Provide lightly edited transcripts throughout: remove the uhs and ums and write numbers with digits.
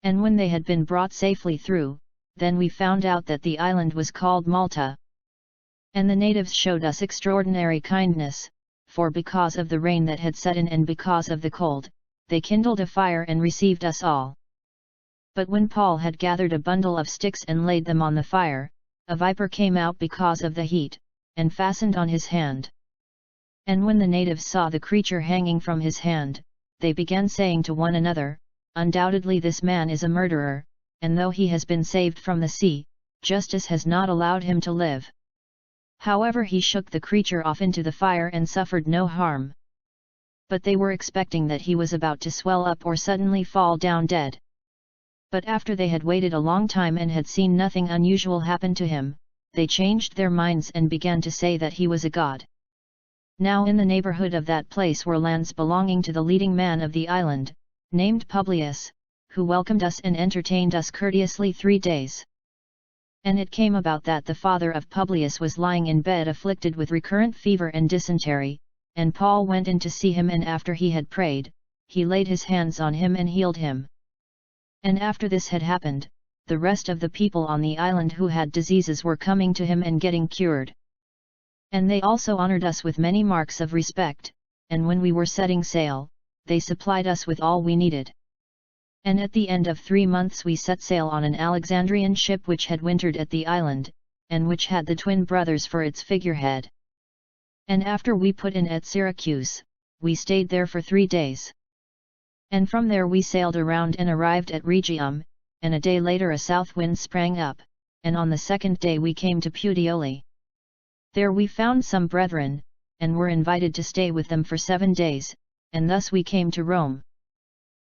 And when they had been brought safely through, then we found out that the island was called Malta. And the natives showed us extraordinary kindness, for because of the rain that had set in and because of the cold, they kindled a fire and received us all. But when Paul had gathered a bundle of sticks and laid them on the fire, a viper came out because of the heat, and fastened on his hand. And when the natives saw the creature hanging from his hand, they began saying to one another, "Undoubtedly this man is a murderer, and though he has been saved from the sea, justice has not allowed him to live." However, he shook the creature off into the fire and suffered no harm. But they were expecting that he was about to swell up or suddenly fall down dead. But after they had waited a long time and had seen nothing unusual happen to him, they changed their minds and began to say that he was a god. Now in the neighborhood of that place were lands belonging to the leading man of the island, named Publius, who welcomed us and entertained us courteously 3 days. And it came about that the father of Publius was lying in bed afflicted with recurrent fever and dysentery, and Paul went in to see him, and after he had prayed, he laid his hands on him and healed him. And after this had happened, the rest of the people on the island who had diseases were coming to him and getting cured. And they also honored us with many marks of respect, and when we were setting sail, they supplied us with all we needed. And at the end of 3 months we set sail on an Alexandrian ship which had wintered at the island, and which had the twin brothers for its figurehead. And after we put in at Syracuse, we stayed there for 3 days. And from there we sailed around and arrived at Rhegium, and a day later a south wind sprang up, and on the 2nd day we came to Puteoli. There we found some brethren, and were invited to stay with them for 7 days, and thus we came to Rome.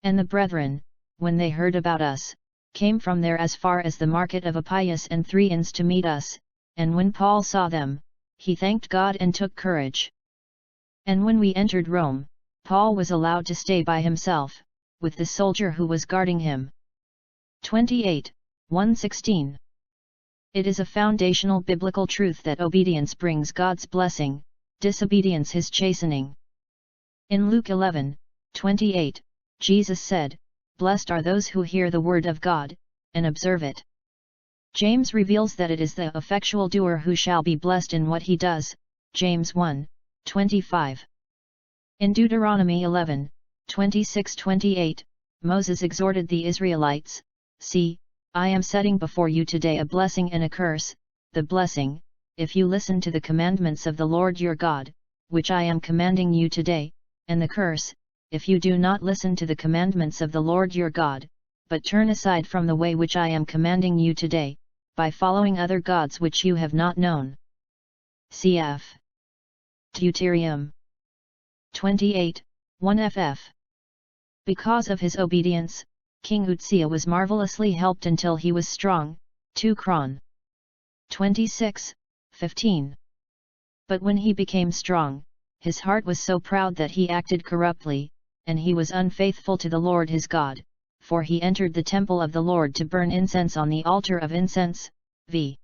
And the brethren, when they heard about us, came from there as far as the market of Appius and 3 inns to meet us, and when Paul saw them, he thanked God and took courage. And when we entered Rome, Paul was allowed to stay by himself, with the soldier who was guarding him. 28, 1:16. It is a foundational biblical truth that obedience brings God's blessing, disobedience His chastening. In Luke 11:28, Jesus said, "Blessed are those who hear the word of God, and observe it." James reveals that it is the effectual doer who shall be blessed in what he does, James 1:25. In Deuteronomy 11:26-28, Moses exhorted the Israelites, "See, I am setting before you today a blessing and a curse, the blessing, if you listen to the commandments of the Lord your God, which I am commanding you today, and the curse, if you do not listen to the commandments of the Lord your God, but turn aside from the way which I am commanding you today, by following other gods which you have not known." Cf. Deuteronomy 28:1 ff. Because of his obedience, King Uzziah was marvelously helped until he was strong, 2 Chron. 26:15. But when he became strong, his heart was so proud that he acted corruptly, and he was unfaithful to the Lord his God, for he entered the temple of the Lord to burn incense on the altar of incense, v.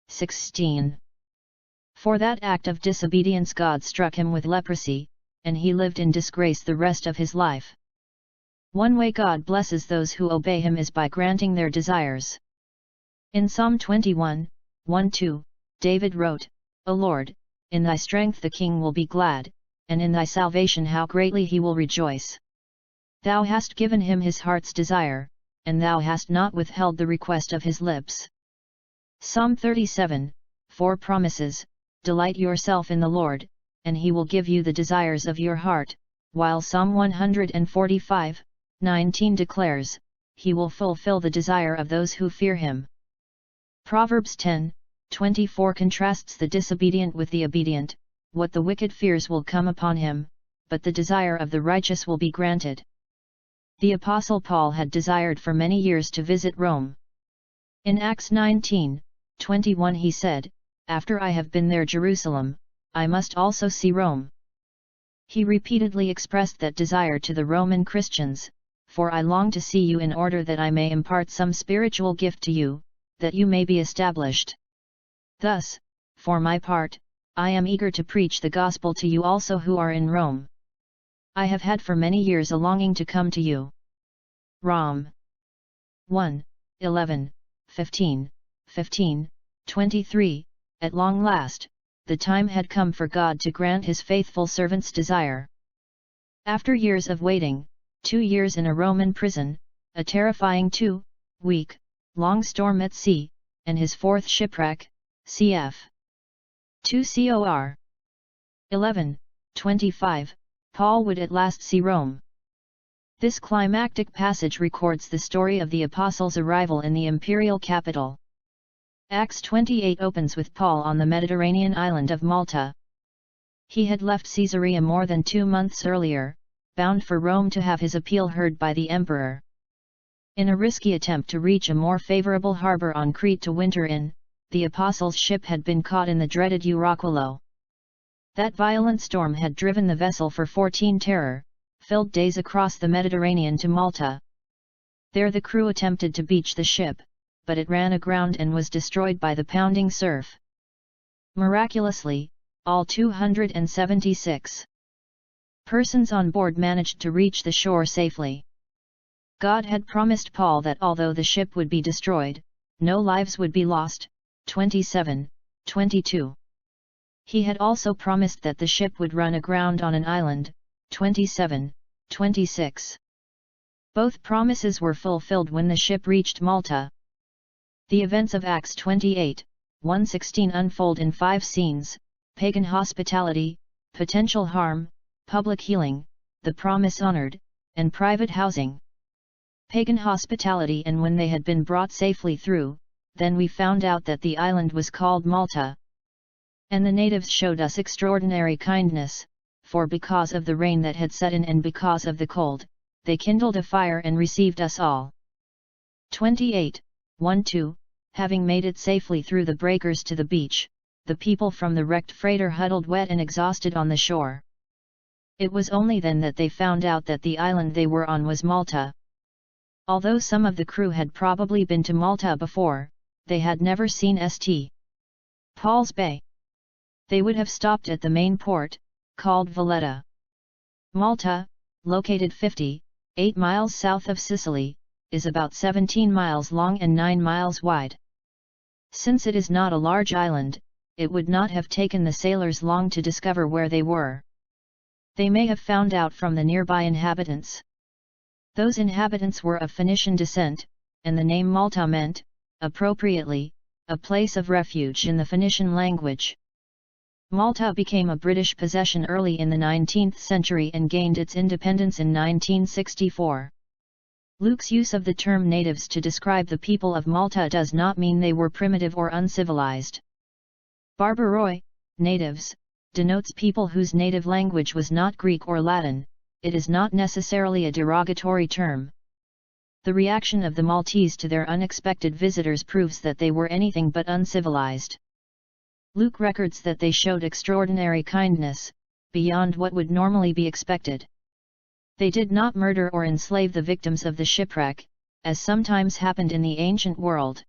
16. For that act of disobedience God struck him with leprosy, and he lived in disgrace the rest of his life. One way God blesses those who obey Him is by granting their desires. In Psalm 21:1-2, David wrote, "O Lord, in thy strength the king will be glad, and in thy salvation how greatly he will rejoice. Thou hast given him his heart's desire, and thou hast not withheld the request of his lips." Psalm 37:4 promises, "Delight yourself in the Lord, and He will give you the desires of your heart," while Psalm 145:19 declares, "He will fulfill the desire of those who fear Him." Proverbs 10:24 contrasts the disobedient with the obedient. "What the wicked fears will come upon him, but the desire of the righteous will be granted." The Apostle Paul had desired for many years to visit Rome. In Acts 19:21 he said, "After I have been there Jerusalem, I must also see Rome." He repeatedly expressed that desire to the Roman Christians, "For I long to see you in order that I may impart some spiritual gift to you, that you may be established. Thus, for my part, I am eager to preach the gospel to you also who are in Rome. I have had for many years a longing to come to you." Rom. 1, 11, 15, 15, 23, At long last, the time had come for God to grant his faithful servant's desire. After years of waiting, 2 years in a Roman prison, a terrifying 2-week long storm at sea, and his fourth shipwreck, cf. 2 Cor. 11:25, Paul would at last see Rome. This climactic passage records the story of the apostles' arrival in the imperial capital. Acts 28 opens with Paul on the Mediterranean island of Malta. He had left Caesarea more than 2 months earlier, bound for Rome to have his appeal heard by the emperor. In a risky attempt to reach a more favorable harbor on Crete to winter in, the apostles' ship had been caught in the dreaded Euraquilo. That violent storm had driven the vessel for 14 terror-filled days across the Mediterranean to Malta. There the crew attempted to beach the ship, but it ran aground and was destroyed by the pounding surf. Miraculously, all 276 persons on board managed to reach the shore safely. God had promised Paul that although the ship would be destroyed, no lives would be lost. 27:22. He had also promised that the ship would run aground on an island. 27:26. Both promises were fulfilled when the ship reached Malta. The events of Acts 28:1-16 unfold in 5 scenes: pagan hospitality, potential harm, public healing, the promise honored, and private housing. Pagan hospitality. And when they had been brought safely through, then we found out that the island was called Malta. And the natives showed us extraordinary kindness, for because of the rain that had set in and because of the cold, they kindled a fire and received us all. 28:1-2, Having made it safely through the breakers to the beach, the people from the wrecked freighter huddled wet and exhausted on the shore. It was only then that they found out that the island they were on was Malta. Although some of the crew had probably been to Malta before, they had never seen St. Paul's Bay. They would have stopped at the main port, called Valletta. Malta, located 58 miles south of Sicily, is about 17 miles long and 9 miles wide. Since it is not a large island, it would not have taken the sailors long to discover where they were. They may have found out from the nearby inhabitants. Those inhabitants were of Phoenician descent, and the name Malta meant, appropriately, a place of refuge in the Phoenician language. Malta became a British possession early in the 19th century and gained its independence in 1964. Luke's use of the term natives to describe the people of Malta does not mean they were primitive or uncivilized. Barbaroi, natives, denotes people whose native language was not Greek or Latin. It is not necessarily a derogatory term. The reaction of the Maltese to their unexpected visitors proves that they were anything but uncivilized. Luke records that they showed extraordinary kindness, beyond what would normally be expected. They did not murder or enslave the victims of the shipwreck, as sometimes happened in the ancient world.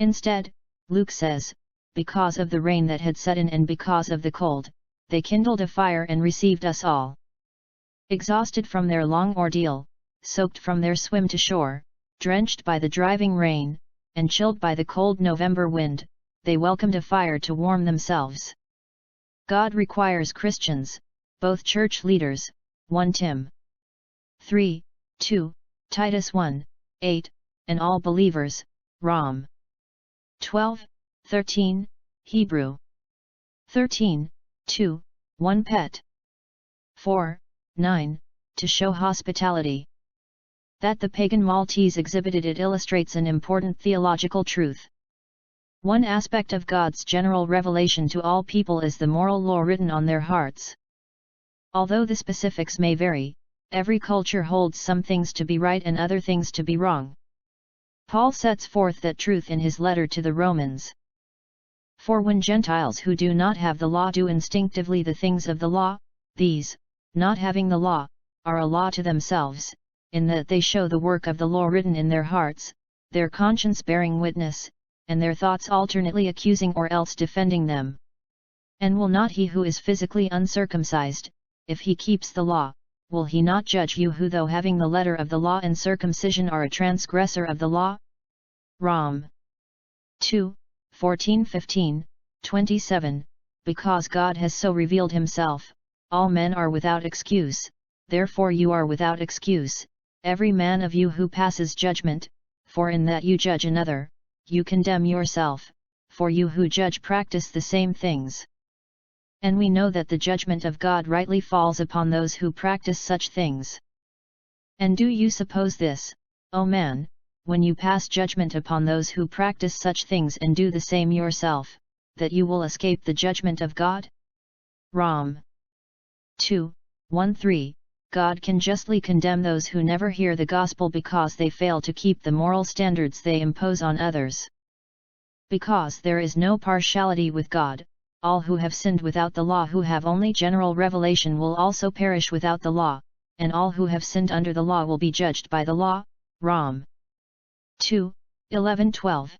Instead, Luke says, because of the rain that had set in and because of the cold, they kindled a fire and received us all. Exhausted from their long ordeal, soaked from their swim to shore, drenched by the driving rain, and chilled by the cold November wind, they welcomed a fire to warm themselves. God requires Christians, both church leaders, 1 Tim 3:2, Titus 1:8, and all believers, Rom 12:13, Hebrew 13:2, 1 Pet 4:9, to show hospitality. That the pagan Maltese exhibited it illustrates an important theological truth. One aspect of God's general revelation to all people is the moral law written on their hearts. Although the specifics may vary, every culture holds some things to be right and other things to be wrong. Paul sets forth that truth in his letter to the Romans. For when Gentiles who do not have the law do instinctively the things of the law, these, not having the law, are a law to themselves, in that they show the work of the law written in their hearts, their conscience bearing witness, and their thoughts alternately accusing or else defending them. And will not he who is physically uncircumcised, if he keeps the law, will he not judge you who though having the letter of the law and circumcision are a transgressor of the law? Rom. 2, 14-15, 27, because God has so revealed himself, all men are without excuse, therefore you are without excuse, every man of you who passes judgment, for in that you judge another, you condemn yourself, for you who judge practice the same things. And we know that the judgment of God rightly falls upon those who practice such things. And do you suppose this, O man, when you pass judgment upon those who practice such things and do the same yourself, that you will escape the judgment of God? Rom. 2, 1-3, God can justly condemn those who never hear the gospel because they fail to keep the moral standards they impose on others. Because there is no partiality with God, all who have sinned without the law who have only general revelation will also perish without the law, and all who have sinned under the law will be judged by the law. Rom. 2, 11-12.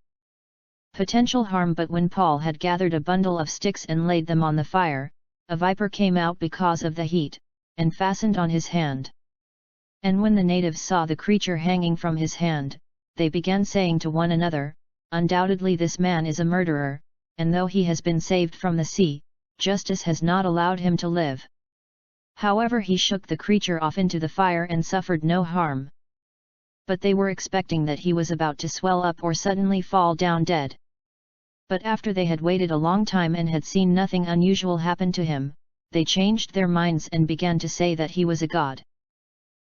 Potential harm. But when Paul had gathered a bundle of sticks and laid them on the fire, a viper came out because of the heat, and fastened on his hand. And when the natives saw the creature hanging from his hand, they began saying to one another, undoubtedly this man is a murderer, and though he has been saved from the sea, justice has not allowed him to live. However, he shook the creature off into the fire and suffered no harm. But they were expecting that he was about to swell up or suddenly fall down dead. But after they had waited a long time and had seen nothing unusual happen to him, they changed their minds and began to say that he was a god.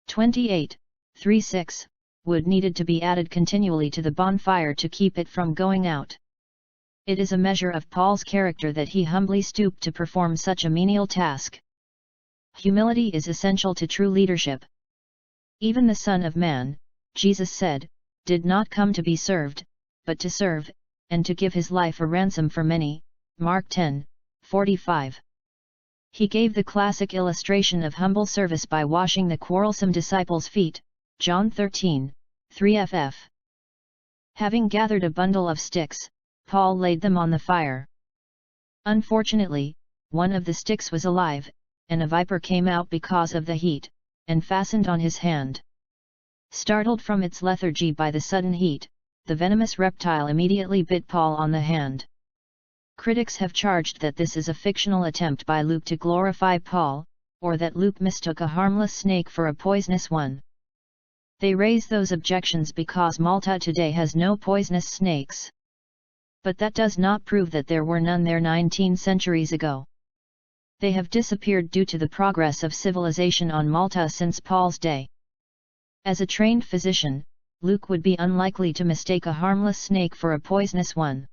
28, 3-6, wood needed to be added continually to the bonfire to keep it from going out. It is a measure of Paul's character that he humbly stooped to perform such a menial task. Humility is essential to true leadership. Even the Son of Man, Jesus said, did not come to be served, but to serve, and to give his life a ransom for many. Mark 10, 45. He gave the classic illustration of humble service by washing the quarrelsome disciples' feet, John 13, 3ff. Having gathered a bundle of sticks, Paul laid them on the fire. Unfortunately, one of the sticks was alive, and a viper came out because of the heat, and fastened on his hand. Startled from its lethargy by the sudden heat, the venomous reptile immediately bit Paul on the hand. Critics have charged that this is a fictional attempt by Luke to glorify Paul, or that Luke mistook a harmless snake for a poisonous one. They raise those objections because Malta today has no poisonous snakes. But that does not prove that there were none there 19 centuries ago. They have disappeared due to the progress of civilization on Malta since Paul's day. As a trained physician, Luke would be unlikely to mistake a harmless snake for a poisonous one.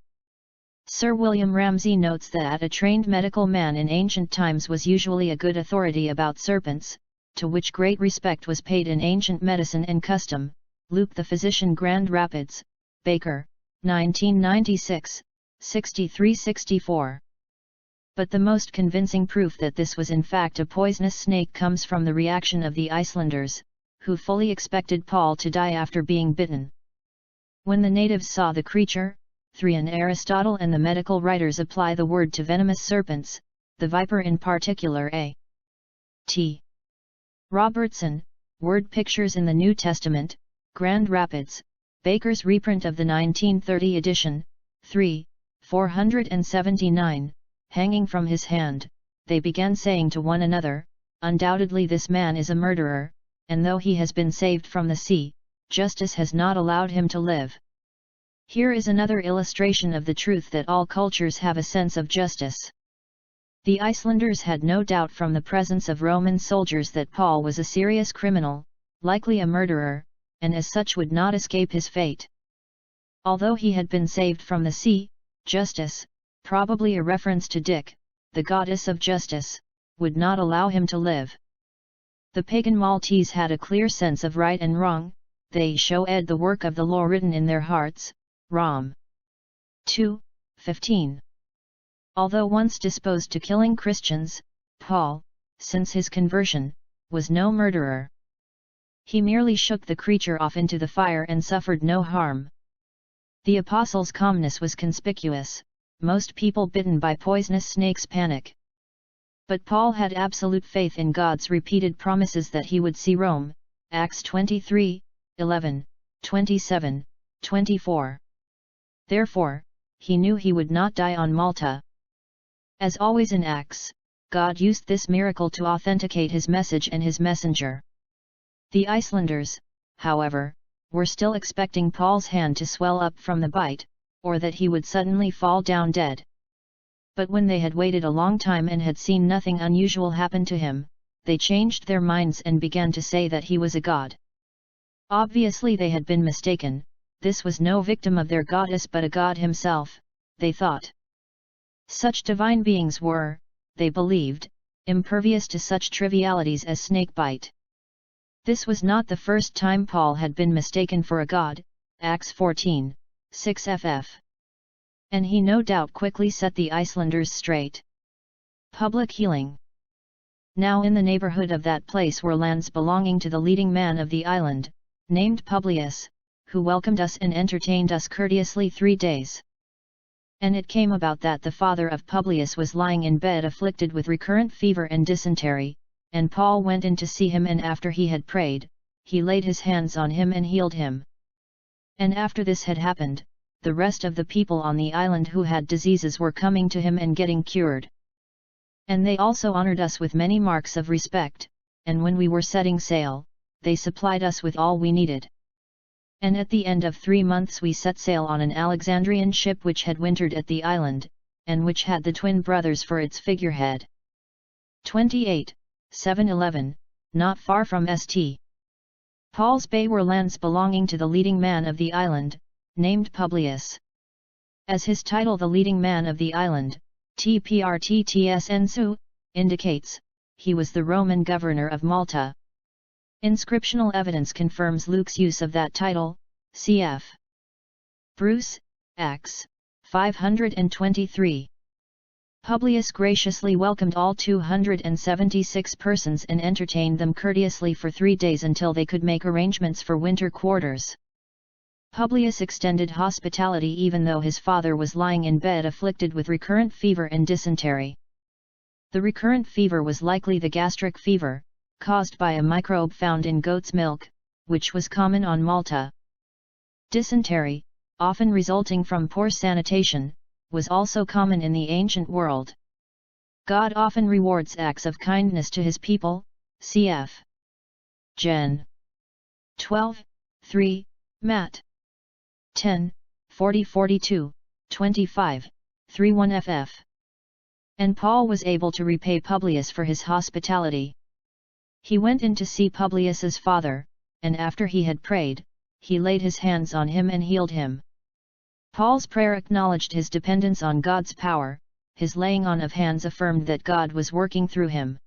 Sir William Ramsay notes that a trained medical man in ancient times was usually a good authority about serpents, to which great respect was paid in ancient medicine and custom. Luke the physician, Grand Rapids, Baker, 1996, 63-64. But the most convincing proof that this was in fact a poisonous snake comes from the reaction of the Icelanders, who fully expected Paul to die after being bitten. When the natives saw the creature, and Aristotle and the medical writers apply the word to venomous serpents, the viper in particular. A. T. Robertson, Word Pictures in the New Testament, Grand Rapids, Baker's reprint of the 1930 edition, 3, 479, hanging from his hand, they began saying to one another, undoubtedly this man is a murderer, and though he has been saved from the sea, justice has not allowed him to live. Here is another illustration of the truth that all cultures have a sense of justice. The Icelanders had no doubt from the presence of Roman soldiers that Paul was a serious criminal, likely a murderer, and as such would not escape his fate. Although he had been saved from the sea, justice, probably a reference to Dik, the goddess of justice, would not allow him to live. The pagan Maltese had a clear sense of right and wrong, they showed the work of the law written in their hearts, Rom. 2, 15. Although once disposed to killing Christians, Paul, since his conversion, was no murderer. He merely shook the creature off into the fire and suffered no harm. The apostle's calmness was conspicuous. Most people bitten by poisonous snakes panic. But Paul had absolute faith in God's repeated promises that he would see Rome, Acts 23, 11, 27, 24. Therefore, he knew he would not die on Malta. As always in Acts, God used this miracle to authenticate his message and his messenger. The Icelanders, however, were still expecting Paul's hand to swell up from the bite, or that he would suddenly fall down dead. But when they had waited a long time and had seen nothing unusual happen to him, they changed their minds and began to say that he was a god. Obviously they had been mistaken, this was no victim of their goddess but a god himself, they thought. Such divine beings were, they believed, impervious to such trivialities as snakebite. This was not the first time Paul had been mistaken for a god, Acts 14, 6 ff. And he no doubt quickly set the Icelanders straight. Public healing. Now in the neighborhood of that place were lands belonging to the leading man of the island, named Publius, who welcomed us and entertained us courteously 3 days. And it came about that the father of Publius was lying in bed afflicted with recurrent fever and dysentery, and Paul went in to see him, and after he had prayed, he laid his hands on him and healed him. And after this had happened, the rest of the people on the island who had diseases were coming to him and getting cured. And they also honored us with many marks of respect, and when we were setting sail, they supplied us with all we needed. And at the end of 3 months we set sail on an Alexandrian ship which had wintered at the island, and which had the twin brothers for its figurehead. 28, 711, not far from St. Paul's Bay were lands belonging to the leading man of the island, named Publius. As his title, the leading man of the island, TPRTTSNSU, indicates, he was the Roman governor of Malta. Inscriptional evidence confirms Luke's use of that title, cf. Bruce, Acts, 523. Publius graciously welcomed all 276 persons and entertained them courteously for 3 days until they could make arrangements for winter quarters. Publius extended hospitality even though his father was lying in bed afflicted with recurrent fever and dysentery. The recurrent fever was likely the gastric fever, caused by a microbe found in goat's milk, which was common on Malta. Dysentery, often resulting from poor sanitation, was also common in the ancient world. God often rewards acts of kindness to his people, cf. Gen. 12, 3, Matt. 10, 40-42, 25, 3-1 ff. And Paul was able to repay Publius for his hospitality. He went in to see Publius's father, and after he had prayed, he laid his hands on him and healed him. Paul's prayer acknowledged his dependence on God's power, his laying on of hands affirmed that God was working through him.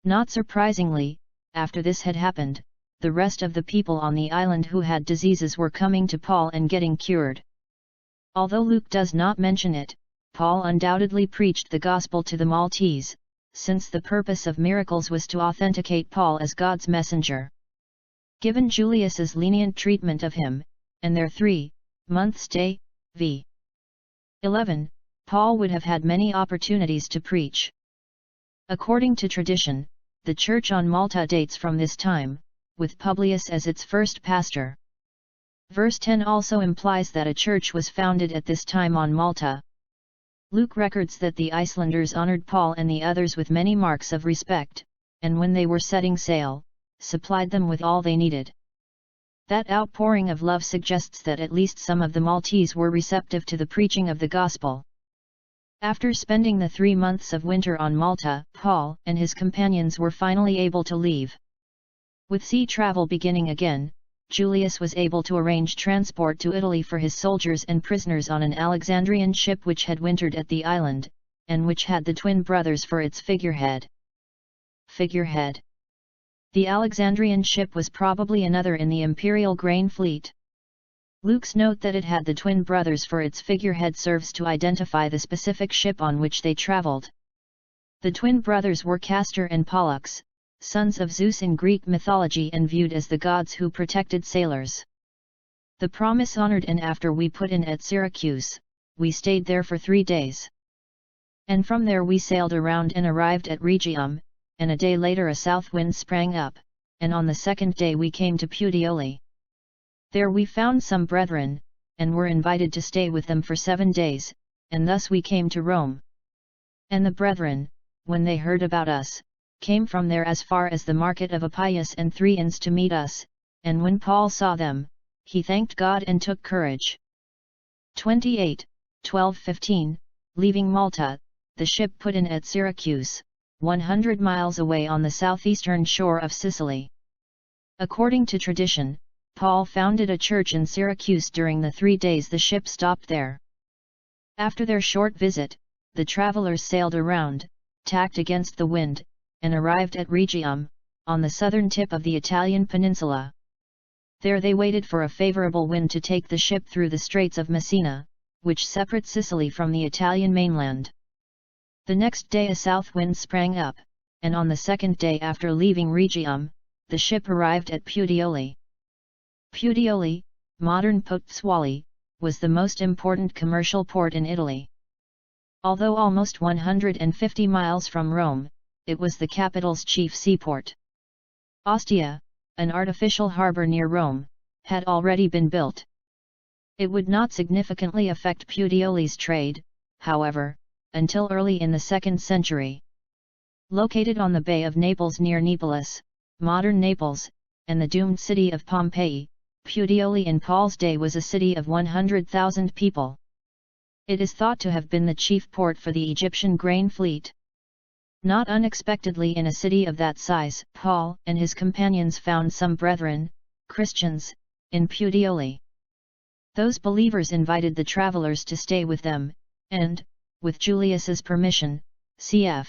Not surprisingly, after this had happened, the rest of the people on the island who had diseases were coming to Paul and getting cured. Although Luke does not mention it, Paul undoubtedly preached the gospel to the Maltese, since the purpose of miracles was to authenticate Paul as God's messenger. Given Julius's lenient treatment of him, and their 3-month stay, v. 11, Paul would have had many opportunities to preach. According to tradition, the church on Malta dates from this time, with Publius as its first pastor. Verse 10 also implies that a church was founded at this time on Malta. Luke records that the Icelanders honored Paul and the others with many marks of respect, and when they were setting sail, supplied them with all they needed. That outpouring of love suggests that at least some of the Maltese were receptive to the preaching of the gospel. After spending the 3 months of winter on Malta, Paul and his companions were finally able to leave. With sea travel beginning again, Julius was able to arrange transport to Italy for his soldiers and prisoners on an Alexandrian ship which had wintered at the island, and which had the twin brothers for its figurehead. Figurehead. The Alexandrian ship was probably another in the imperial grain fleet. Luke's note that it had the twin brothers for its figurehead serves to identify the specific ship on which they traveled. The twin brothers were Castor and Pollux, sons of Zeus in Greek mythology and viewed as the gods who protected sailors. The promise honored, and after we put in at Syracuse, we stayed there for 3 days. And from there we sailed around and arrived at Rhegium, and a day later a south wind sprang up, and on the second day we came to Puteoli. There we found some brethren, and were invited to stay with them for 7 days, and thus we came to Rome. And the brethren, when they heard about us, came from there as far as the market of Appius and 3 inns to meet us, and when Paul saw them, he thanked God and took courage. 28, 12-15, leaving Malta, the ship put in at Syracuse, 100 miles away on the southeastern shore of Sicily. According to tradition, Paul founded a church in Syracuse during the 3 days the ship stopped there. After their short visit, the travelers sailed around, tacked against the wind, and arrived at Rhegium, on the southern tip of the Italian peninsula. There they waited for a favorable wind to take the ship through the Straits of Messina, which separate Sicily from the Italian mainland. The next day a south wind sprang up, and on the second day after leaving Rhegium, the ship arrived at Puteoli. Puteoli, modern Pozzuoli, was the most important commercial port in Italy. Although almost 150 miles from Rome, it was the capital's chief seaport. Ostia, an artificial harbour near Rome, had already been built. It would not significantly affect Puteoli's trade, however, until early in the 2nd century. Located on the Bay of Naples near Neapolis, modern Naples, and the doomed city of Pompeii, Puteoli in Paul's day was a city of 100,000 people. It is thought to have been the chief port for the Egyptian grain fleet. Not unexpectedly in a city of that size, Paul and his companions found some brethren, Christians, in Puteoli. Those believers invited the travelers to stay with them, and, with Julius's permission, cf.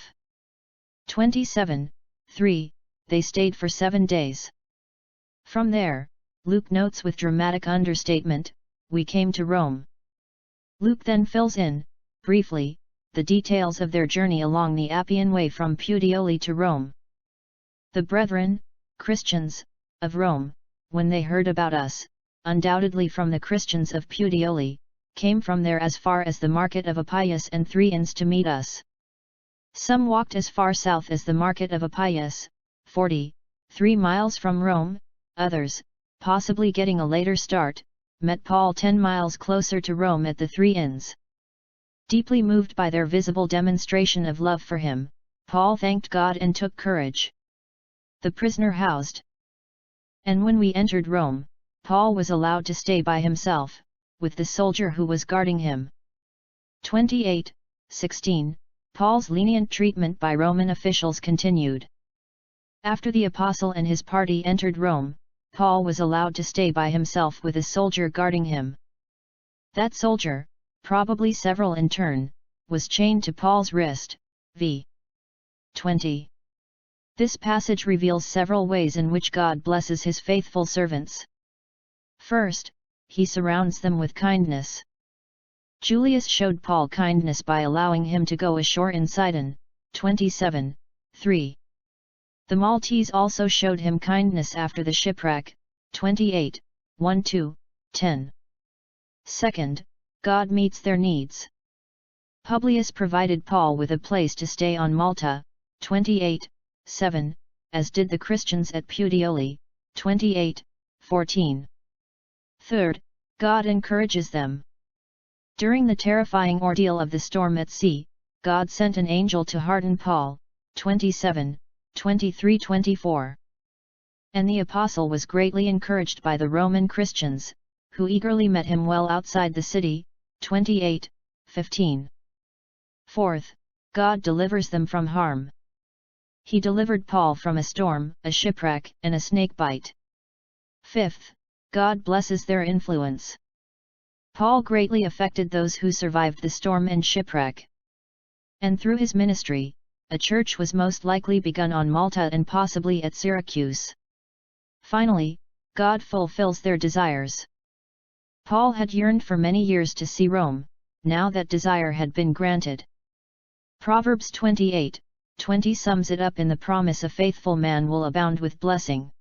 27:3, they stayed for 7 days. From there, Luke notes with dramatic understatement, we came to Rome. Luke then fills in, briefly, the details of their journey along the Appian Way from Puteoli to Rome. The brethren, Christians, of Rome, when they heard about us, undoubtedly from the Christians of Puteoli, came from there as far as the market of Appius and 3 inns to meet us. Some walked as far south as the market of Appius, 43 miles from Rome, others, possibly getting a later start, met Paul 10 miles closer to Rome at the 3 inns. Deeply moved by their visible demonstration of love for him, Paul thanked God and took courage. The prisoner housed. And when we entered Rome, Paul was allowed to stay by himself, with the soldier who was guarding him. 28:16, Paul's lenient treatment by Roman officials continued. After the apostle and his party entered Rome, Paul was allowed to stay by himself with a soldier guarding him. That soldier, probably several in turn, was chained to Paul's wrist, v. 20. This passage reveals several ways in which God blesses his faithful servants. First, he surrounds them with kindness. Julius showed Paul kindness by allowing him to go ashore in Sidon, 27:3. The Maltese also showed him kindness after the shipwreck, 28:1-10. Second, God meets their needs. Publius provided Paul with a place to stay on Malta, 28:7, as did the Christians at Puteoli, 28:14. Third, God encourages them. During the terrifying ordeal of the storm at sea, God sent an angel to hearten Paul, 27:23-24. And the apostle was greatly encouraged by the Roman Christians, who eagerly met him well outside the city, 28:15. Fourth, God delivers them from harm. He delivered Paul from a storm, a shipwreck, and a snake bite. Fifth, God blesses their influence. Paul greatly affected those who survived the storm and shipwreck. And through his ministry, a church was most likely begun on Malta and possibly at Syracuse. Finally, God fulfills their desires. Paul had yearned for many years to see Rome, now that desire had been granted. Proverbs 28:20 sums it up in the promise: a faithful man will abound with blessing.